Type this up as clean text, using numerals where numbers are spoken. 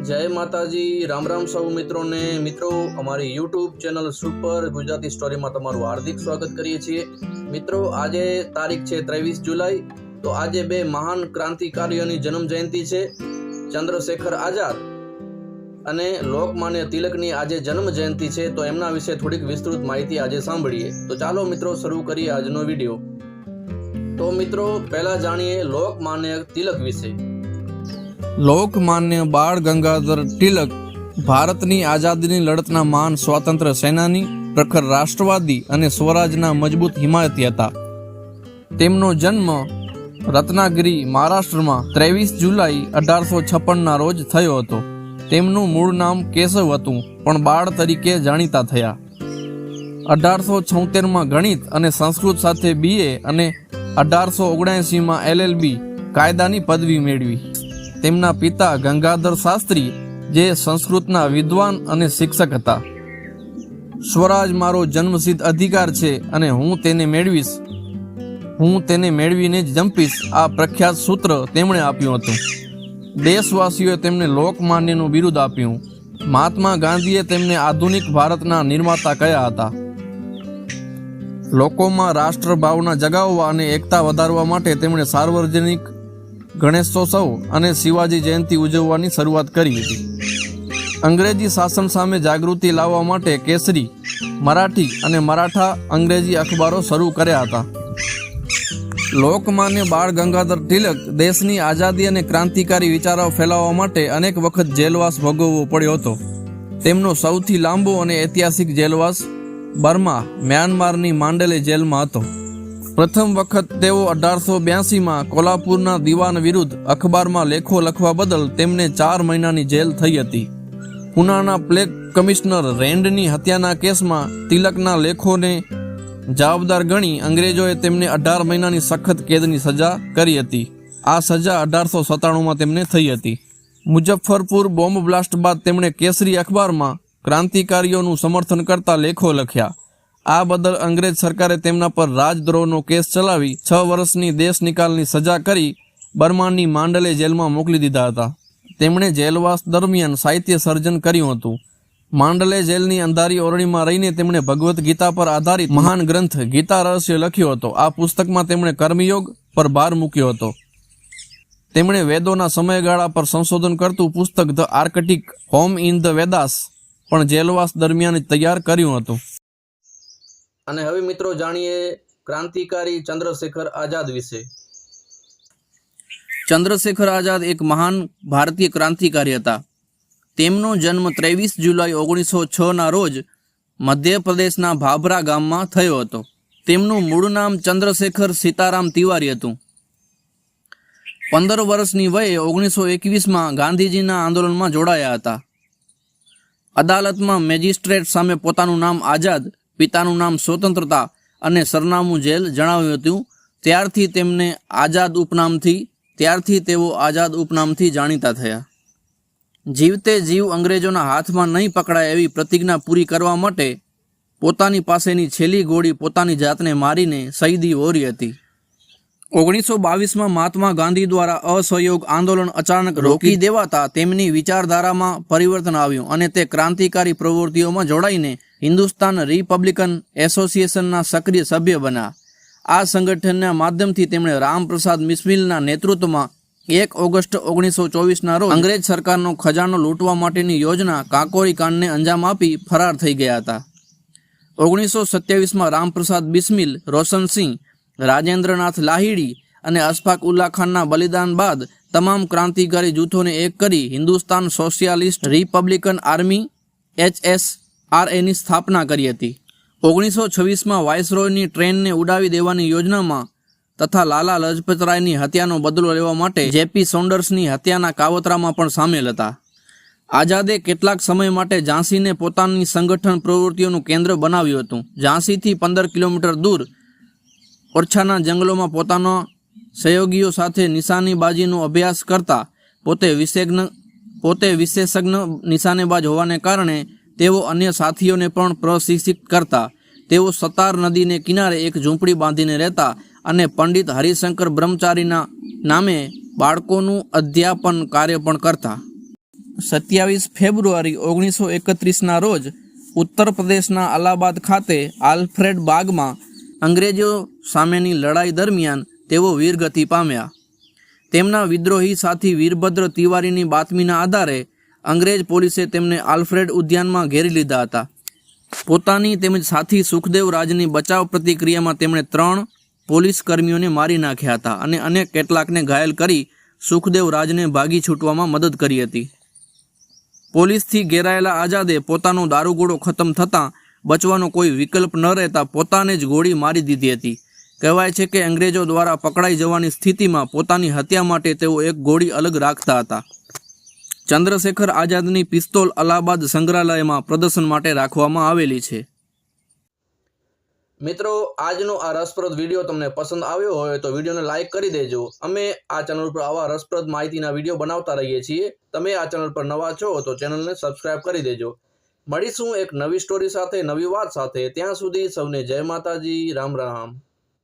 જય માતાજી, રામ રામ સૌ મિત્રોને. મિત્રો, અમારી યુટ્યુબ ચેનલ સુપર ગુજરાતી સ્ટોરીમાં તમારું હાર્દિક સ્વાગત કરીએ છીએ. મિત્રો, આજે તારીખ છે 23 જુલાઈ. તો આજે બે મહાન ક્રાંતિકારીઓની જન્મ જયંતિ છે. ચંદ્રશેખર આઝાદ અને લોકમાન્ય તિલકની આજે જન્મ જયંતિ છે. તો એમના વિશે થોડીક વિસ્તૃત માહિતી આજે સાંભળીએ. તો ચાલો મિત્રો, શરૂ કરીએ આજનો વિડીયો. તો મિત્રો, પહેલા જાણીએ લોકમાન્ય તિલક વિશે. લોકમાન્ય બાળ ગંગાધર તિલક ભારતની આઝાદીની લડતના મહાન સ્વાતંત્ર્ય સેનાની, પ્રખર રાષ્ટ્રવાદી અને સ્વરાજના મજબૂત હિમાયતી હતા. તેમનો જન્મ રત્નાગિરી, મહારાષ્ટ્રમાં 23 જુલાઈ 1856ના રોજ થયો હતો. તેમનું મૂળ નામ કેશવ હતું, પણ બાળ તરીકે જાણીતા થયા. 1876માં ગણિત અને સંસ્કૃત સાથે BA અને 1879માં LLB કાયદાની પદવી મેળવી. તેમના પિતા ગંગાધર શાસ્ત્રી, જે સંસ્કૃતના વિદ્વાન અને શિક્ષક હતા. સ્વરાજ મારો જન્મસિદ્ધ અધિકાર છે અને હું તેને મેળવીને જ જંપીશ, આ પ્રખ્યાત સૂત્ર તેમણે આપ્યું હતું. દેશવાસીઓએ તેમને લોકમાન્યનું બિરુદ આપ્યું. મહાત્મા ગાંધીએ તેમને આધુનિક ભારતના નિર્માતા કહ્યા હતા. લોકોમાં રાષ્ટ્રભાવના જગાવવા અને એકતા વધારવા માટે તેમણે સાર્વજનિક ગણેશોત્સવ અને શિવાજી જયંતિ ઉજવવાની શરૂઆત કરી હતી. અંગ્રેજી શાસન સામે જાગૃતિ લાવવા માટે કેસરી, મરાઠી અને મરાઠા અંગ્રેજી અખબારો શરૂ કર્યા હતા. લોકમાન્ય બાળ ગંગાધર તિલક દેશની આઝાદી અને ક્રાંતિકારી વિચારો ફેલાવવા માટે અનેક વખત જેલવાસ ભોગવવો પડ્યો હતો. તેમનો સૌથી લાંબો અને ઐતિહાસિક જેલવાસ બર્મા, મ્યાનમારની માંડલે જેલમાં હતો. પ્રથમ વખત તેઓ 1882માં કોલ્હાપુરના દીવાન વિરુદ્ધ અખબારમાં લેખો લખવા બદલ તેમને 4 મહિનાની જેલ થઈ હતી. પુનાના પ્લેગ કમિશનર રેન્ડની હત્યાના કેસમાં તિલકના લેખોને જવાબદાર ગણી અંગ્રેજોએ તેમને 18 મહિનાની સખત કેદની સજા કરી હતી. આ સજા 1897માં તેમને થઈ હતી. મુઝફ્ફરપુર બોમ્બ બ્લાસ્ટ બાદ તેમણે કેસરી અખબારમાં ક્રાંતિકારીઓનું સમર્થન કરતા લેખો લખ્યા. આ બદલ અંગ્રેજ સરકારે તેમના પર રાજદ્રોહનો કેસ ચલાવી 6 વર્ષની દેશ નિકાલની સજા કરી બર્માની માંડલે જેલમાં મોકલી દીધા હતા. તેમણે જેલવાસ દરમિયાન સાહિત્ય સર્જન કર્યું હતું. માંડલે જેલની અંધારી ઓરડીમાં રહીને તેમણે ભગવદ્ ગીતા પર આધારિત મહાન ગ્રંથ ગીતા રહસ્ય લખ્યો હતો. આ પુસ્તકમાં તેમણે કર્મયોગ પર ભાર મૂક્યો હતો. તેમણે વેદોના સમયગાળા પર સંશોધન કરતું પુસ્તક the Arctic home in the Vedas પણ જેલવાસ દરમિયાન તૈયાર કર્યું હતું. અને હવે મિત્રો જાણીએ ક્રાંતિકારી ચંદ્રશેખર આઝાદ વિશે. ચંદ્રશેખર આઝાદ એક મહાન ભારતીય ક્રાંતિકારી હતા. તેમનો જન્મ 23 જુલાઈ 1906ના રોજ મધ્યપ્રદેશના ભાભરા ગામમાં થયો હતો. તેમનું મૂળ નામ ચંદ્રશેખર સીતારામ તિવારી હતું. 15 વર્ષની વયે 1921માં ગાંધીજીના આંદોલનમાં જોડાયા હતા. અદાલતમાં મેજિસ્ટ્રેટ સામે પોતાનું નામ આઝાદ, પિતાનું નામ સ્વતંત્રતા અને સરનામું જેલ જણાવ્યું હતું. ત્યારથી તેઓ આઝાદ ઉપનામથી જાણીતા થયા. જીવતે જીવ અંગ્રેજોના હાથમાં નહીં પકડાય એવી પ્રતિજ્ઞા પૂરી કરવા માટે પોતાની પાસેની છેલ્લી ગોળી પોતાની જાતને મારીને શહીદી વહોરી હતી. 1922માં મહાત્મા ગાંધી દ્વારા અસહયોગ આંદોલન અચાનક રોકી દેવાતા તેમની વિચારધારામાં પરિવર્તન આવ્યું અને તે ક્રાંતિકારી પ્રવૃત્તિઓમાં જોડાઈને હિન્દુસ્તાન રિપબ્લિકન એસોસિએશનના સક્રિય સભ્ય બન્યા. આ સંગઠનના માધ્યમથી તેમણે રામપ્રસાદ બિસ્મિલના નેતૃત્વમાં 1 ઓગસ્ટ 1924ના રોજ અંગ્રેજ સરકારનો ખજાનો લૂંટવા માટેની યોજના કાકોરી કાંડને અંજામ આપી ફરાર થઈ ગયા હતા. 1927માં રામપ્રસાદ બિસ્મિલ, રોશનસિંહ, રાજેન્દ્રનાથ લાહિડી અને અશફાક ઉલ્લા ખાનના બલિદાન બાદ તમામ ક્રાંતિકારી જૂથોને એક કરી હિન્દુસ્તાન સોશિયાલિસ્ટ રિપબ્લિકન આર્મી HSRAની સ્થાપના કરી હતી. 1926માં વાઇસરોયની ટ્રેનને ઉડાવી દેવાની યોજનામાં તથા લાલા લજપતરાયની હત્યાનો બદલો લેવા માટે JP સોન્ડર્સની હત્યાના કાવતરામાં પણ સામેલ હતા. આઝાદે કેટલાક સમય માટે ઝાંસીને પોતાની સંગઠન પ્રવૃત્તિઓનું કેન્દ્ર બનાવ્યું હતું. ઝાંસીથી 15 કિલોમીટર દૂર ઓરછાના જંગલોમાં પોતાના સહયોગીઓ સાથે નિશાનેબાજીનો અભ્યાસ કરતા પોતે વિશેષજ્ઞ નિશાનેબાજ હોવાને કારણે તેઓ અન્ય સાથીઓને પણ પ્રશિક્ષિત કરતા. તેઓ સતાર નદીને કિનારે એક ઝૂંપડી બાંધીને રહેતા અને પંડિત હરિશંકર બ્રહ્મચારીના નામે બાળકોનું અધ્યાપન કાર્ય પણ કરતા. 27 ફેબ્રુઆરી 1931ના રોજ ઉત્તર પ્રદેશના અલ્હાબાદ ખાતે આલ્ફ્રેડ બાગમાં અંગ્રેજો સામેની લડાઈ દરમિયાન તેઓ વીરગતિ પામ્યા. તેમના વિદ્રોહી સાથી વીરભદ્ર તિવારીની બાતમીના આધારે અંગ્રેજ પોલીસે તેમને આલ્ફ્રેડ ઉદ્યાનમાં ઘેરી લીધા હતા. પોતાની તેમજ સાથી સુખદેવ રાજની બચાવ પ્રતિક્રિયામાં તેમણે 3 પોલીસ કર્મીઓને મારી નાખ્યા હતા અને અનેક કેટલાકને ઘાયલ કરી સુખદેવ રાજને ભાગી છૂટવામાં મદદ કરી હતી. પોલીસથી ઘેરાયેલા આઝાદે પોતાનો દારૂગોળો ખતમ થતાં બચવાનો કોઈ વિકલ્પ ન રહેતા પોતાને જ ગોળી મારી દીધી હતી. કહેવાય છે કે અંગ્રેજો દ્વારા પકડાઈ જવાની સ્થિતિમાં પોતાની હત્યા માટે તેઓ એક ગોળી અલગ રાખતા હતા. ચંદ્રશેખર આઝાદની પિસ્તોલ અલ્હાબાદ સંગ્રહાલયમાં પ્રદર્શન માટે રાખવામાં આવેલી છે. મિત્રો, આજનો આ રસપ્રદ વિડીયો તમને પસંદ આવ્યો હોય તો વિડીયોને લાઇક કરી દેજો. અમે આ ચેનલ પર આવા રસપ્રદ માહિતીના વિડીયો બનાવતા રહીએ છીએ. તમે આ ચેનલ પર નવા છો તો ચેનલને સબસ્ક્રાઇબ કરી દેજો. મળીશું એક નવી સ્ટોરી સાથે, નવી વાત સાથે. ત્યાં સુધી સૌને જય માતાજી, રામ રામ.